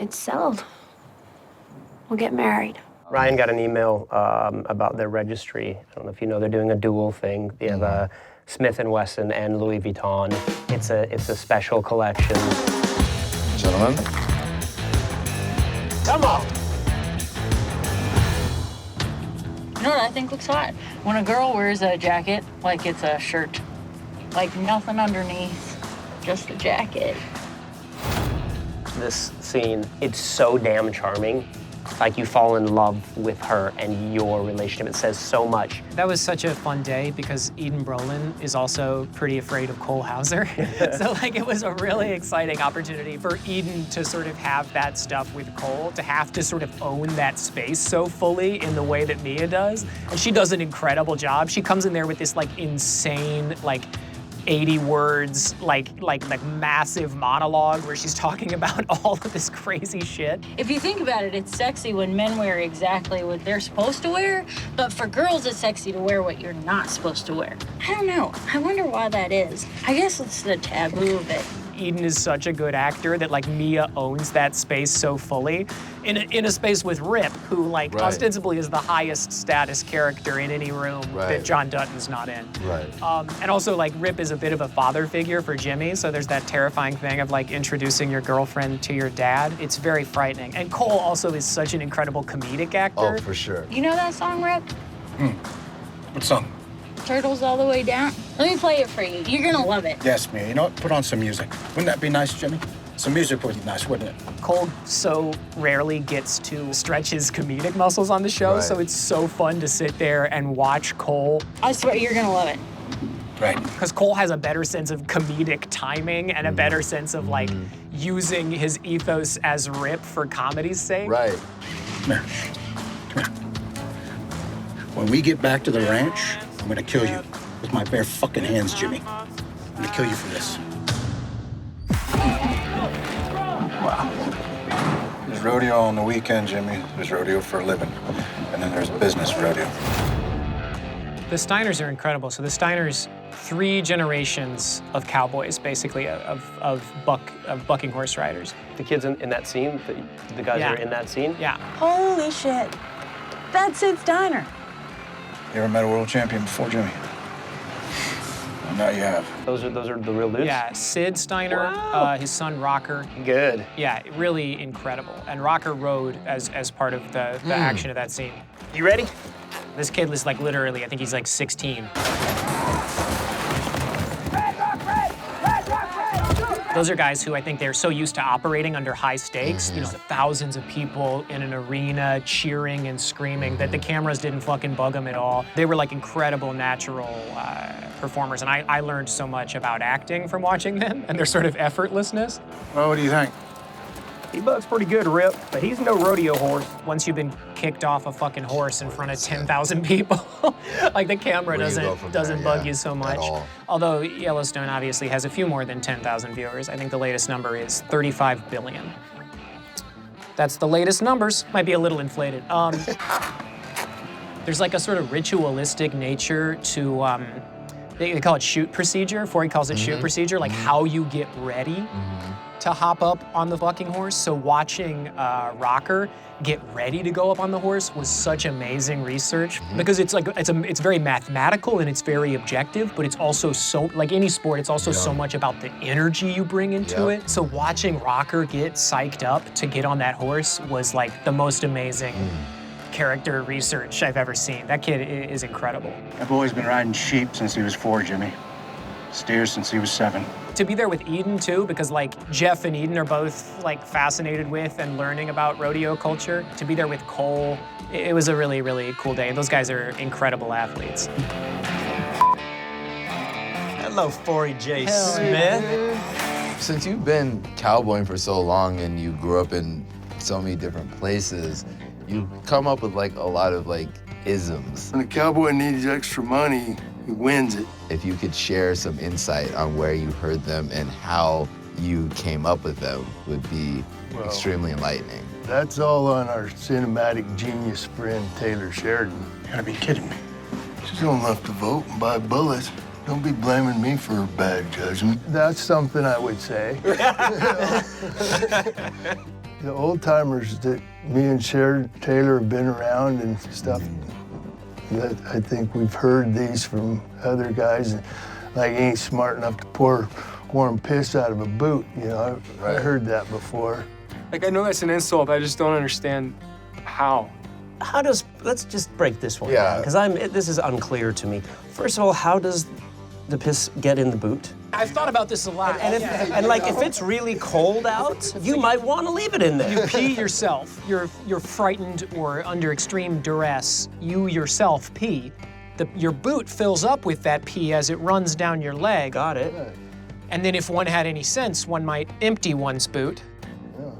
It's settled. We'll get married. Ryan got an email about their registry. I don't know if you know, they're doing a dual thing. They have Smith & Wesson and Louis Vuitton. It's a special collection. Gentlemen. Come on. You know what I think looks hot? When a girl wears a jacket like it's a shirt. Like nothing underneath, just a jacket. This scene, it's so damn charming. Like you fall in love with her and your relationship. It says so much. That was such a fun day because Eden Brolin is also pretty afraid of Cole Hauser. So like it was a really exciting opportunity for Eden to sort of have that stuff with Cole, to have to sort of own that space so fully in the way that Mia does. And she does an incredible job. She comes in there with this like insane, like 80 words, like massive monologue where she's talking about all of this crazy shit. If you think about it, it's sexy when men wear exactly what they're supposed to wear, but for girls, it's sexy to wear what you're not supposed to wear. I don't know. I wonder why that is. I guess it's the taboo of it. Eden is such a good actor that like Mia owns that space so fully. In a space with Rip, who like ostensibly is the highest status character in any room that John Dutton's not in. And also like Rip is a bit of a father figure for Jimmy, so there's that terrifying thing of like introducing your girlfriend to your dad. It's very frightening. And Cole also is such an incredible comedic actor. Oh, for sure. You know that song, Rip? What song? Turtles All the Way Down? Let me play it for you. You're gonna love it. Yes, Mia. You know what? Put on some music. Wouldn't that be nice, Jimmy? Some music would be nice, wouldn't it? Cole so rarely gets to stretch his comedic muscles on the show, so it's so fun to sit there and watch Cole. I swear, you're gonna love it. Right. Because Cole has a better sense of comedic timing and a better sense of like using his ethos as Rip for comedy's sake. Right. Come here. Come here. When we get back to the ranch, I'm gonna kill you with my bare fucking hands, Jimmy. I'm gonna kill you for this. Wow. There's rodeo on the weekend, Jimmy. There's rodeo for a living. And then there's business rodeo. The Steiners are incredible. So the Steiners, 3 generations of cowboys, basically, of bucking horse riders. The kids in that scene, the guys that are in that scene? Yeah. Holy shit. That's Sid Steiner. You ever met a world champion before, Jimmy? Well, now you have. Those are the real dudes? Yeah, Sid Steiner, his son Rocker. Good. Yeah, really incredible. And Rocker rode as part of the action of that scene. You ready? This kid was like literally, I think he's like 16. Those are guys who I think they're so used to operating under high stakes, you know, thousands of people in an arena cheering and screaming, that the cameras didn't fucking bug them at all. They were like incredible natural performers, and I learned so much about acting from watching them and their sort of effortlessness. Well, what do you think? He bucks pretty good, Rip, but he's no rodeo horse. Once you've been kicked off a fucking horse in front of 10,000 people, like the camera doesn't bug you so much. Although Yellowstone obviously has a few more than 10,000 viewers. I think the latest number is 35 billion. That's the latest numbers. Might be a little inflated. There's like a sort of ritualistic nature to, they call it shoot procedure. Forrie calls it shoot procedure, like how you get ready to hop up on the bucking horse. So watching Rocker get ready to go up on the horse was such amazing research, because it's like it's very mathematical and it's very objective, but it's also so, like any sport, it's also so much about the energy you bring into it. So watching Rocker get psyched up to get on that horse was like the most amazing character research I've ever seen. That kid is incredible. That boy's been riding sheep since he was 4, Jimmy. Steers since he was 7. To be there with Eden too, because like Jeff and Eden are both like fascinated with and learning about rodeo culture. To be there with Cole, it was a really, really cool day. And those guys are incredible athletes. Hello, Forrie J. Smith. Since you've been cowboying for so long and you grew up in so many different places, you come up with like a lot of like isms. When a cowboy needs extra money, he wins it. If you could share some insight on where you heard them and how you came up with them would be extremely enlightening. That's all on our cinematic genius friend, Taylor Sheridan. You gotta be kidding me. She's old enough to vote and buy bullets. Don't be blaming me for her bad judgment. That's something I would say. The old timers that me and Sharon Taylor have been around and stuff, that I think we've heard these from other guys, and like ain't smart enough to pour warm piss out of a boot. You know, I heard that before. Like, I know that's an insult, I just don't understand how. How does, let's just break this one Yeah. down, because this is unclear to me. First of all, how does the piss get in the boot? I've thought about this a lot. And like, if it's really cold out, you might want to leave it in there. You pee yourself. You're frightened or under extreme duress. You yourself pee. Your boot fills up with that pee as it runs down your leg. Got it. And then if one had any sense, one might empty one's boot.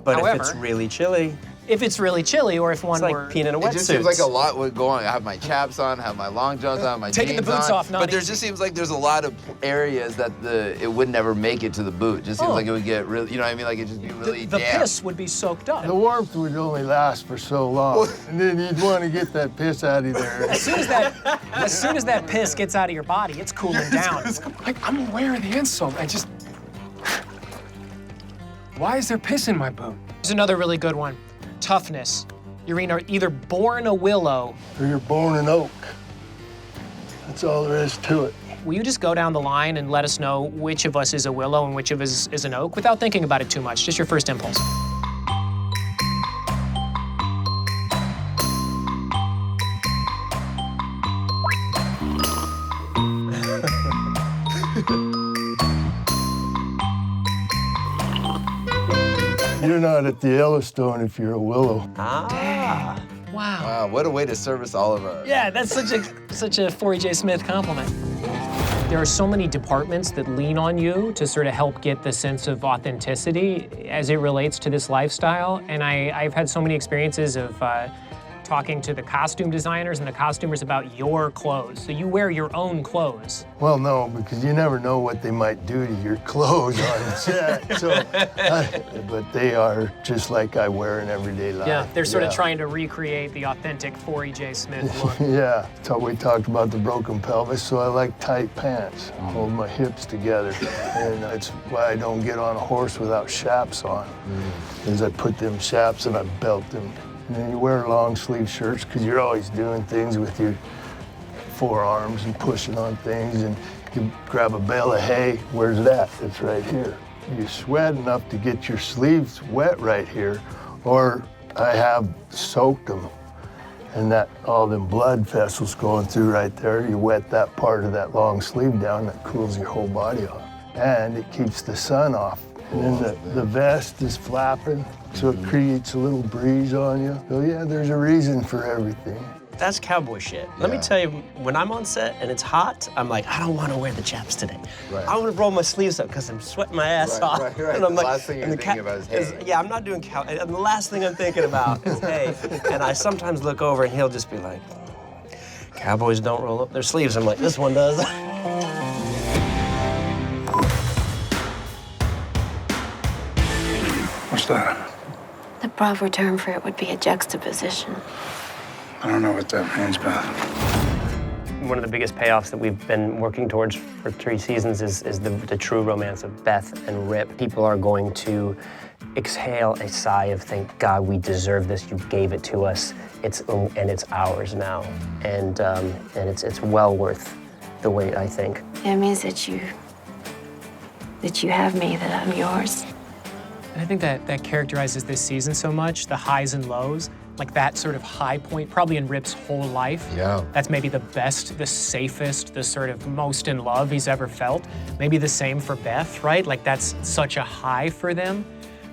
But However, if it's really chilly, if it's really chilly, or if one it's like were peeing in a It wetsuit. just seems like a lot would go on. I have my chaps on, have my long johns on, my Taking the jeans boots on, off, not but there easy. just seems like there's a lot of areas that it would never make it to the boot. Just seems like it would get really, you know what I mean? Like it'd just be really the damp. piss would be soaked up. The warmth would only last for so long, and then you'd want to get that piss out of there. As soon as that piss gets out of your body, it's cooling down. Like, I'm aware of the insult, I just... Why is there piss in my boot? Here's another really good one. Toughness. You're either born a willow. Or you're born an oak. That's all there is to it. Will you just go down the line and let us know which of us is a willow and which of us is an oak without thinking about it too much? Just your first impulse. You're not at the Yellowstone if you're a willow. Ah. Wow. Wow, what a way to service all of our... Yeah, that's such a Forrie J. Smith compliment. There are so many departments that lean on you to sort of help get the sense of authenticity as it relates to this lifestyle. And I've had so many experiences of talking to the costume designers and the costumers about your clothes. So you wear your own clothes. Well, no, because you never know what they might do to your clothes on set. So, but they are just like I wear in everyday life. Yeah, they're sort of trying to recreate the authentic Forrie J. Smith look. Yeah, so we talked about the broken pelvis, so I like tight pants, hold my hips together. And that's why I don't get on a horse without chaps on, is I put them chaps and I belt them. And then you wear long sleeve shirts because you're always doing things with your forearms and pushing on things, and you grab a bale of hay, where's that? It's right here. You sweat enough to get your sleeves wet right here, or I have soaked them, and that all them blood vessels going through right there, you wet that part of that long sleeve down, that cools your whole body off. And it keeps the sun off. And then the vest is flapping, so it creates a little breeze on you. So yeah, there's a reason for everything. That's cowboy shit. Let me tell you, when I'm on set and it's hot, I'm like, I don't want to wear the chaps today. Right. I want to roll my sleeves up because I'm sweating my ass off. Right. And I'm The last thing you're thinking about is hay. Yeah, I'm not doing cow. And the last thing I'm thinking about is hay. And I sometimes look over and he'll just be like, cowboys don't roll up their sleeves. I'm like, this one does. What's that? The proper term for it would be a juxtaposition. I don't know what that means, Beth. One of the biggest payoffs that we've been working towards for 3 seasons is the true romance of Beth and Rip. People are going to exhale a sigh of thank God we deserve this. You gave it to us. It's ours now, and it's well worth the wait, I think. It means that you have me, that I'm yours. And I think that characterizes this season so much, the highs and lows, like that sort of high point, probably in Rip's whole life. Yeah. That's maybe the best, the safest, the sort of most in love he's ever felt. Maybe the same for Beth, right? Like that's such a high for them.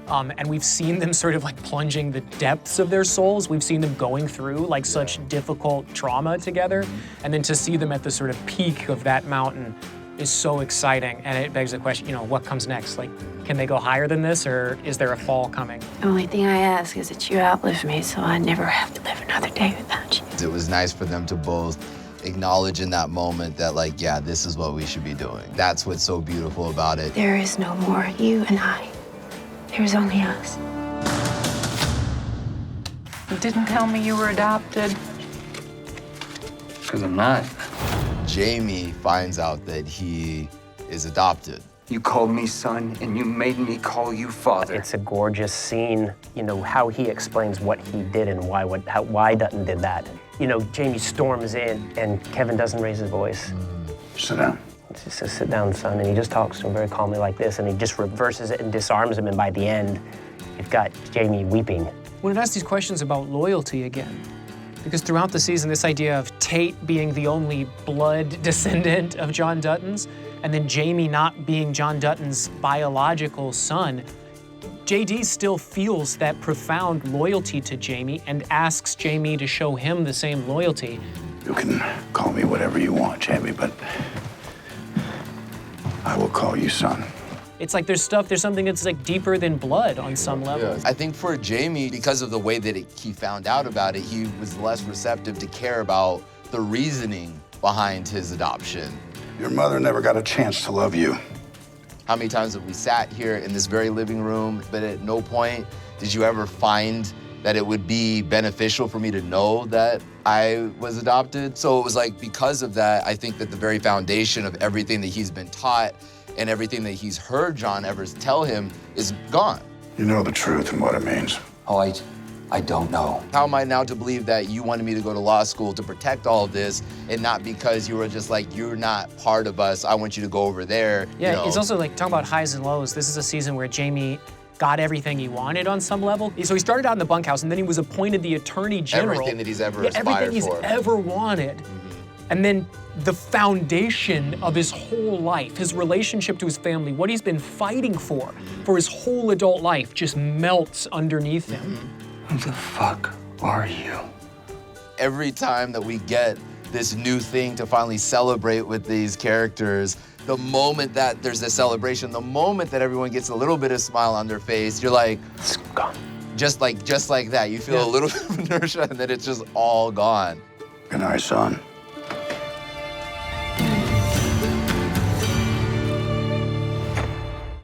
And we've seen them sort of like plunging the depths of their souls. We've seen them going through like such difficult trauma together. And then to see them at the sort of peak of that mountain is so exciting. And it begs the question, what comes next? Like, can they go higher than this, or is there a fall coming? The only thing I ask is that you outlive me so I never have to live another day without you. It was nice for them to both acknowledge in that moment that, like, yeah, this is what we should be doing. That's what's so beautiful about it. There is no more you and I. There's only us. You didn't tell me you were adopted. Because I'm not. Jamie finds out that he is adopted. You called me son, and you made me call you father. It's a gorgeous scene, you know, how he explains what he did and why Dutton did that. You know, Jamie storms in, and Kevin doesn't raise his voice. Sit down. He just says, sit down, son, and he just talks to him very calmly like this, and he just reverses it and disarms him, and by the end, you've got Jamie weeping. When it asks these questions about loyalty again, because throughout the season, this idea of Tate being the only blood descendant of John Dutton's, and then Jamie not being John Dutton's biological son, JD still feels that profound loyalty to Jamie and asks Jamie to show him the same loyalty. You can call me whatever you want, Jamie, but I will call you son. It's like there's something that's like deeper than blood on some level. Yeah. I think for Jamie, because of the way that he found out about it, he was less receptive to care about the reasoning behind his adoption. Your mother never got a chance to love you. How many times have we sat here in this very living room, but at no point did you ever find that it would be beneficial for me to know that I was adopted? So it was like, because of that, I think that the very foundation of everything that he's been taught and everything that he's heard John Evers tell him is gone. You know the truth and what it means. Oh, I don't know. How am I now to believe that you wanted me to go to law school to protect all of this, and not because you were just like, you're not part of us, I want you to go over there? Yeah, you know? it's also like, talking about highs and lows, this is a season where Jamie got everything he wanted on some level. So he started out in the bunkhouse, and then he was appointed the Attorney General. Everything that he's ever aspired everything he's for. ever wanted. And then the foundation of his whole life, his relationship to his family, what he's been fighting for his whole adult life, just melts underneath him. Who the fuck are you? Every time that we get this new thing to finally celebrate with these characters, the moment that there's a celebration, the moment that everyone gets a little bit of smile on their face, you're like, it's gone. Just like that. You feel a little bit of inertia, and then it's just all gone. Good night, son.